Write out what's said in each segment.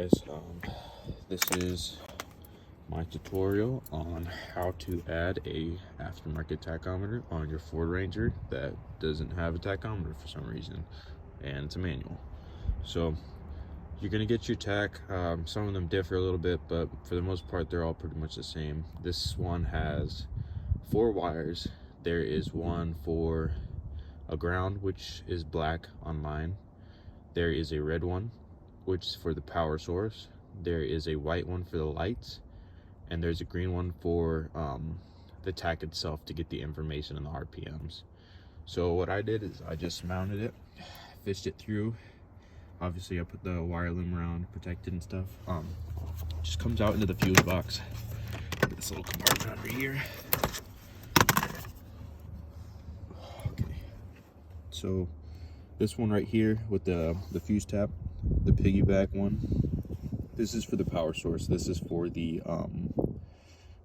Guys, this is my tutorial on how to add a aftermarket tachometer on your Ford Ranger that doesn't have a tachometer for some reason, and it's a manual. So you're gonna get your tach. Some of them differ a little bit, but for the most part they're all pretty much the same. This one has 4 wires. There is one for a ground, which is black on mine. There is a red one, which is for the power source. There is a white one for the lights, and there's a green one for the tach itself to get the information and the RPMs. So what I did is I just mounted it, fished it through. Obviously I put the wire loom around, protected and stuff. Just comes out into the fuse box. This little compartment under here. Okay. So this one right here with the fuse tab, the piggyback one, this is for the power source. This is for the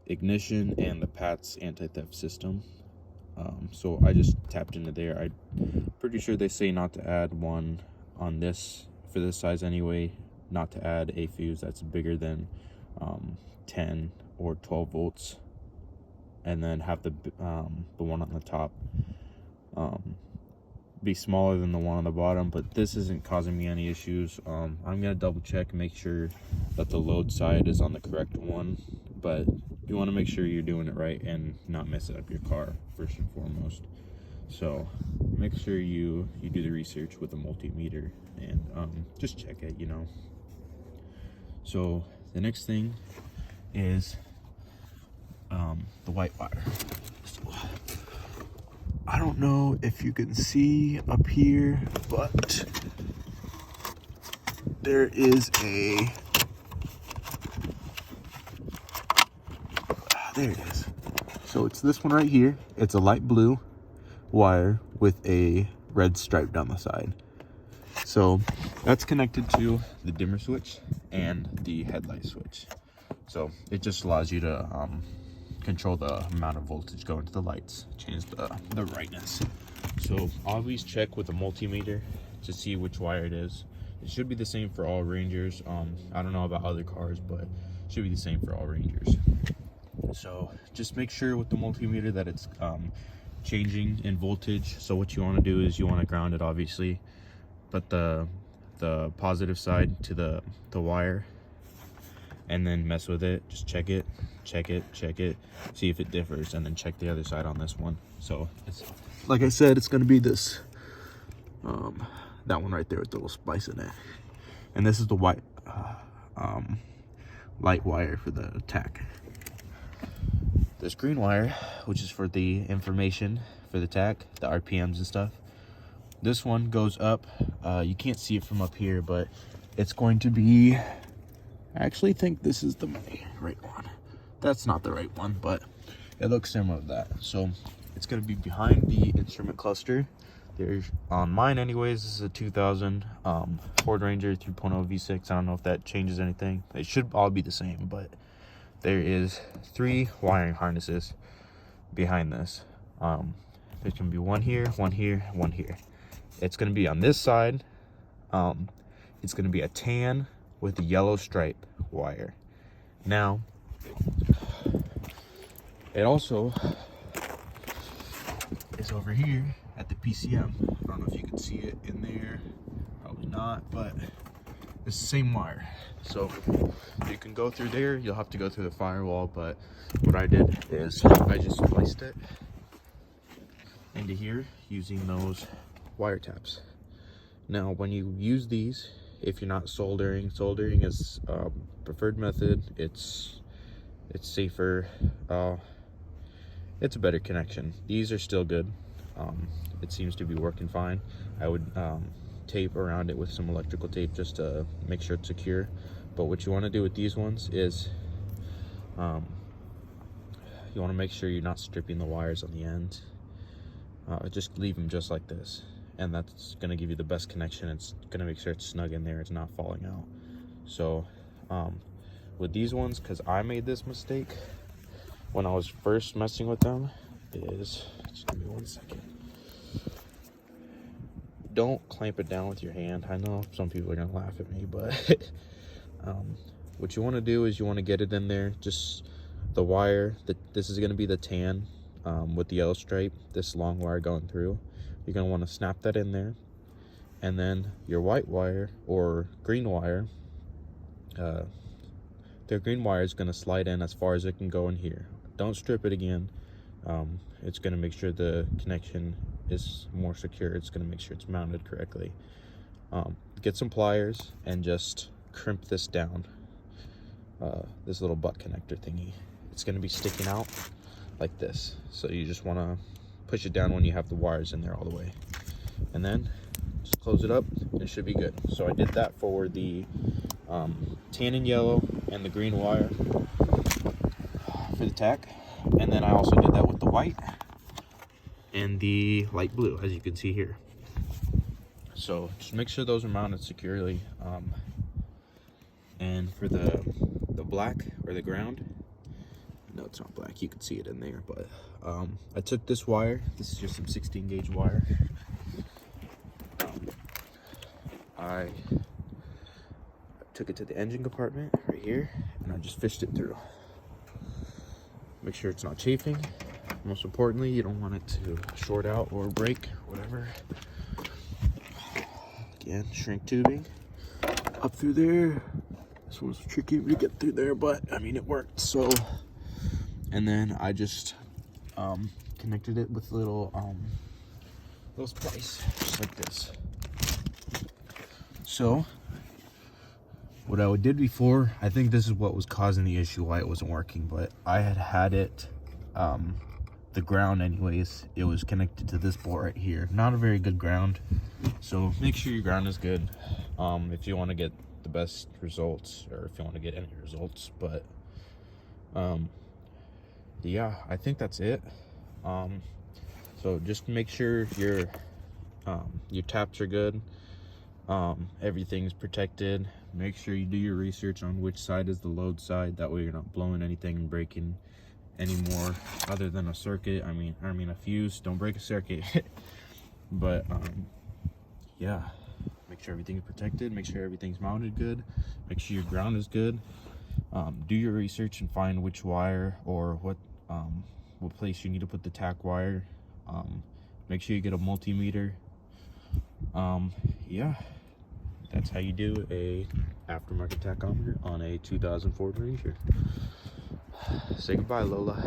ignition and the PATS anti-theft system. So I just tapped into there. I'm pretty sure they say not to add one on this, for this size anyway, not to add a fuse that's bigger than 10 or 12 volts, and then have the one on the top be smaller than the one on the bottom. But this isn't causing me any issues. I'm gonna double check and make sure that the load side is on the correct one, but you want to make sure you're doing it right and not messing up your car first and foremost. So make sure you do the research with a multimeter and just check it, you know. So the next thing is the white wire. So, I don't know if you can see up here, but there is a, there it is. So it's this one right here. It's a light blue wire with a red stripe down the side. So that's connected to the dimmer switch and the headlight switch. So it just allows you to control the amount of voltage going to the lights, change the brightness. So always check with a multimeter to see which wire it is. It should be the same for all Rangers. I don't know about other cars, but it should be the same for all Rangers. So just make sure with the multimeter that it's changing in voltage. So what you want to do is you want to ground it, obviously, but the positive side to the wire, and then mess with it. Just check it, see if it differs, and then check the other side on this one. So it's, like I said, it's going to be this that one right there with the little spice in it, and this is the white light wire for the tach. This green wire, which is for the information for the tach, the RPMs and stuff, this one goes up. You can't see it from up here, but it's going to be, I actually think this is the right one. That's not the right one, but it looks similar to that. So it's going to be behind the instrument cluster. There's, on mine anyways, this is a 2000 Ford Ranger 3.0 V6. I don't know if that changes anything. It should all be the same, but there is 3 wiring harnesses behind this. There's going to be one here, one here, one here. It's going to be on this side. It's going to be a tan with a yellow stripe wire. Now, it also is over here at the PCM. I don't know if you can see it in there, probably not, but it's the same wire. So you can go through there. You'll have to go through the firewall, but what I did is I just placed it into here using those wire taps. Now when you use these, if you're not soldering is preferred method. It's safer, it's a better connection. These are still good. It seems to be working fine. I would tape around it with some electrical tape just to make sure it's secure. But what you want to do with these ones is you want to make sure you're not stripping the wires on the end. Just leave them just like this, and that's going to give you the best connection. It's going to make sure it's snug in there, it's not falling out. So with these ones, because I made this mistake when I was first messing with them, is, just give me 1 second. Don't clamp it down with your hand. I know some people are gonna laugh at me, but What you want to do is you want to get it in there, just the wire, this is going to be the tan with the yellow stripe, this long wire going through. You're going to want to snap that in there, and then your white wire or green wire, the green wire is going to slide in as far as it can go in here. Don't strip it again. It's going to make sure the connection is more secure. It's going to make sure it's mounted correctly. Get some pliers and just crimp this down, this little butt connector thingy. It's going to be sticking out like this, so you just want to push it down when you have the wires in there all the way, and then just close it up and it should be good. So I did that for the tan and yellow and the green wire for the tach, and then I also did that with the white and the light blue, as you can see here. So just make sure those are mounted securely. And for the black or the ground, no, it's not black, you can see it in there, but I took this wire, this is just some 16 gauge wire. I took it to the engine compartment right here, and I just fished it through. Make sure it's not chafing. Most importantly, you don't want it to short out or break, whatever. Again, shrink tubing up through there. This one was tricky to get through there, but I mean, it worked. So, and then I just connected it with little splice, just like this. So what I did before, I think this is what was causing the issue, why it wasn't working, but I had it, the ground anyways, it was connected to this bolt right here. Not a very good ground, so make sure your ground is good if you want to get the best results, or if you want to get any results. But yeah, I think that's it. So just make sure your taps are good, everything's protected. Make sure you do your research on which side is the load side, that way you're not blowing anything and breaking any more other than a circuit. I mean a fuse. Don't break a circuit. But yeah, make sure everything's protected, make sure everything's mounted good, make sure your ground is good. Do your research and find which wire or what place you need to put the tach wire. Make sure you get a multimeter. Yeah, that's how you do a aftermarket tachometer on a 2004 Ranger. Say goodbye, Lola.